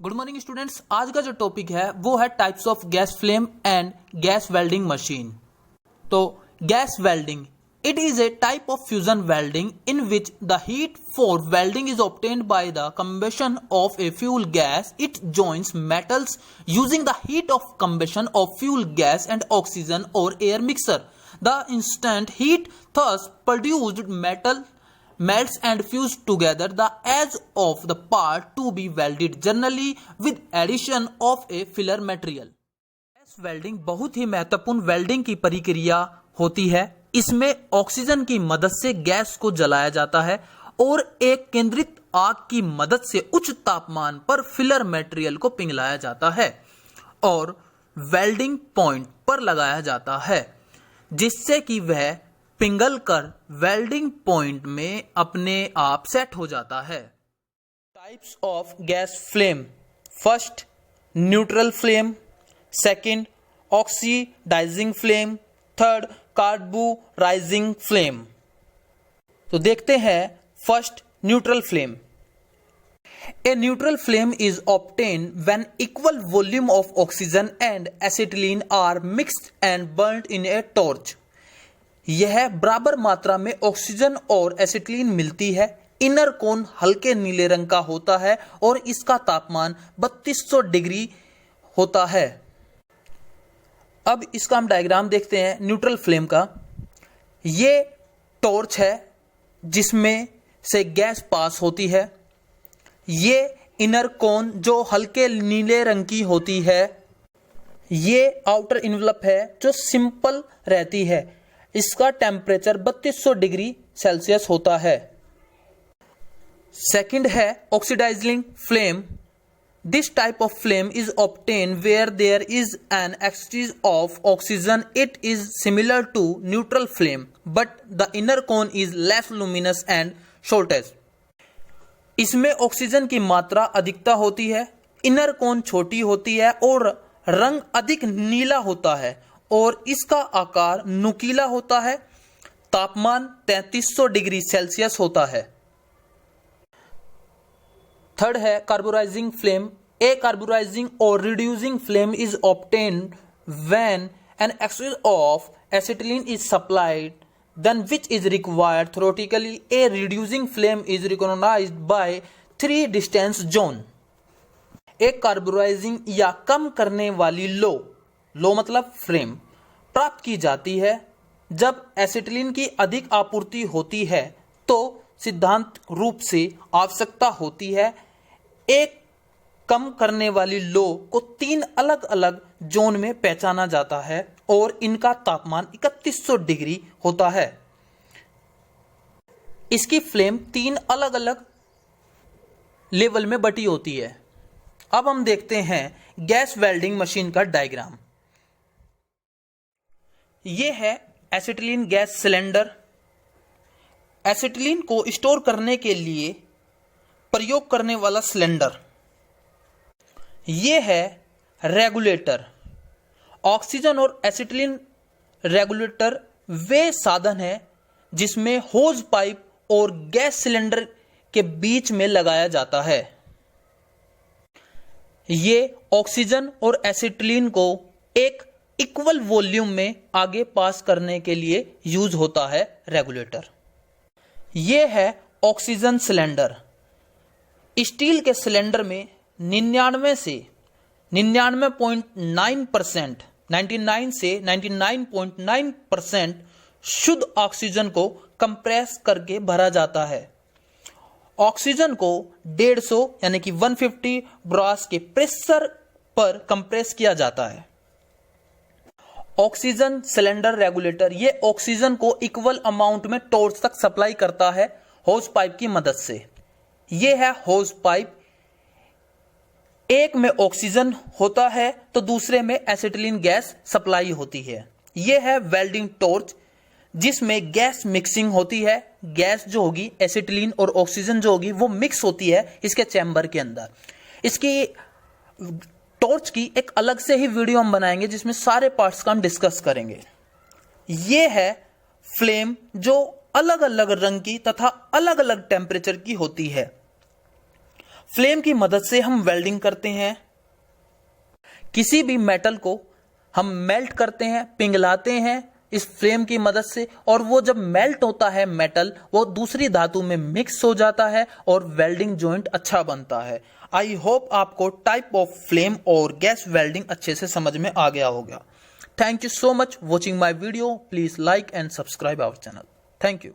Good morning students. आज का जो टॉपिक है वो है types of gas flame and gas welding machine. तो gas welding, it is a type of fusion welding in which the heat for welding is obtained by the combustion of a fuel gas. It joins metals using the heat of combustion of fuel gas and oxygen or air mixture. The instant heat thus produced metal melts and fuse together the edge of the part to be welded, generally with addition of a filler material. Gas welding बहुत ही महत्वपूर्ण welding की प्रक्रिया होती है। इसमें oxygen की मदद से गैस को जलाया जाता है और एक केंद्रित आग की मदद से उच्च तापमान पर फिलर मटेरियल को पिघलाया जाता है और वेल्डिंग पॉइंट पर लगाया जाता है, जिससे कि वह पिघल कर वेल्डिंग पॉइंट में अपने आप सेट हो जाता है। Types of gas flame: first, neutral flame; second, oxidizing flame; third, carburizing flame. तो देखते हैं first, neutral flame. A neutral flame is obtained when equal volume of oxygen and acetylene are mixed and burnt in a torch. यह बराबर मात्रा में oxygen और acetylene मिलती है। इनर कोन हल्के नीले रंग का होता है और इसका तापमान 3200 डिग्री होता है। अब इसका हम डायग्राम देखते हैं न्यूट्रल फ्लेम का। ये टॉर्च है जिसमें से गैस पास होती है। ये इनर कोन जो हल्के नीले रंग की होती है। ये आउटर इनवलप है जो सिंपल रहती है। इसका टेम्परेचर 3200 डिग्री सेल्सियस होता है। सेकंड है oxidizing flame. This type of flame is obtained where there is an exchange of oxygen. It is similar to neutral flame, but the inner cone is less luminous and shortest. इसमें oxygen की मात्रा अधिकता होती है, inner कोन छोटी होती है और रंग अधिक नीला होता है और इसका आकार नुकीला होता है। तापमान 3300 डिग्री सेल्सियस होता है। थर्ड है carburizing flame. A carburizing or reducing flame is obtained when an excess of acetylene is supplied, then which is required theoretically. A reducing flame is recognized by 3 distance zone. एक carburizing या कम करने वाली लो मतलब flame प्राप्त की जाती है जब एसिटिलीन की अधिक आपूर्ति होती है। तो सिद्धांत रूप से आवश्यकता होती है एक कम करने वाली लो को 3 अलग अलग जोन में पहचाना जाता है और इनका तापमान 3100 डिग्री होता है। इसकी फ्लेम 3 अलग अलग लेवल में बटी होती है। अब हम देखते हैं गैस वेल्डिंग मशीन का डायग्राम। यह है एसिटिलीन गैस सिलेंडर। एसिटिलीन को स्टोर करने के लिए प्रयोग करने वाला सिलेंडर। यह है रेगुलेटर। ऑक्सीजन और एसिटिलीन रेगुलेटर वे साधन है जिसमें होज पाइप और गैस सिलेंडर के बीच में लगाया जाता है। ये ऑक्सीजन और एसिटिलीन को एक इक्वल वॉल्यूम में आगे पास करने के लिए यूज होता है रेगुलेटर। यह है ऑक्सीजन सिलेंडर। स्टील के सिलेंडर में 99 से 99.9%, 99 से 99.9% शुद्ध ऑक्सीजन को कंप्रेस करके भरा जाता है। ऑक्सीजन को 150 यानी कि 150 ब्रास के प्रेशर पर कंप्रेस किया जाता है। ऑक्सीजन सिलेंडर रेगुलेटर ये ऑक्सीजन को इक्वल अमाउंट में टॉर्च तक सप्लाई करता है होज पाइप की मदद से। यह है होज पाइप। एक में ऑक्सीजन होता है तो दूसरे में एसिटिलीन गैस सप्लाई होती है। यह है वेल्डिंग टॉर्च जिसमें गैस मिक्सिंग होती है। गैस जो होगी एसिटिलीन और ऑक्सीजन जो होगी वो मिक्स होती है इसके चैम्बर के अंदर। इसकी टॉर्च की एक अलग से ही वीडियो हम बनाएंगे जिसमें सारे पार्ट्स का हम डिस्कस करेंगे। यह है फ्लेम जो अलग अलग रंग की तथा अलग अलग टेम्परेचर की होती है। फ्लेम की मदद से हम वेल्डिंग करते हैं। किसी भी मेटल को हम मेल्ट करते हैं, पिघलाते हैं इस फ्लेम की मदद से, और वो जब मेल्ट होता है मेटल, वो दूसरी धातु में मिक्स हो जाता है और वेल्डिंग जॉइंट अच्छा बनता है। आई होप आपको टाइप ऑफ फ्लेम और गैस वेल्डिंग अच्छे से समझ में आ गया होगा। Thank you so much watching my video. Please like and subscribe our channel. Thank you.